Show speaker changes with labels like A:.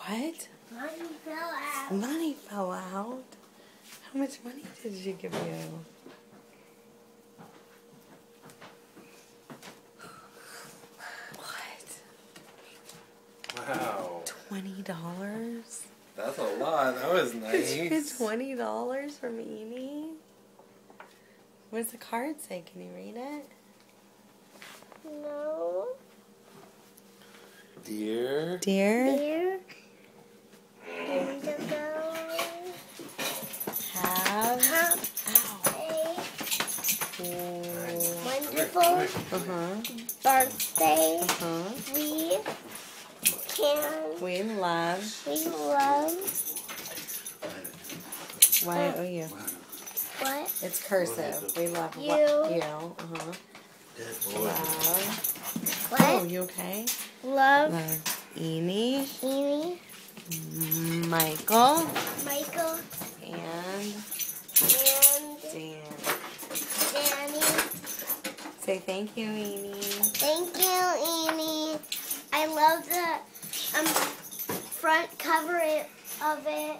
A: What?
B: Money fell out.
A: Money fell out? How much money did she give you? What?
C: Wow.
A: $20?
C: That's a lot. That was nice.
A: Did you get $20 from Amy? What does the card say? Can you read it?
B: No.
C: Dear.
B: Dear Indigo,
A: Have
B: a wonderful birthday. We love
A: YOU.
B: what?
A: It's cursive. We love
B: You.
A: you. Love.
B: What?
A: Oh, you okay?
B: Love
A: Amy,
B: Amy,
A: Michael,
B: Michael,
A: and Dan.
B: Danny.
A: Say thank you, Amy.
B: Thank you, Amy. I love the front cover of it.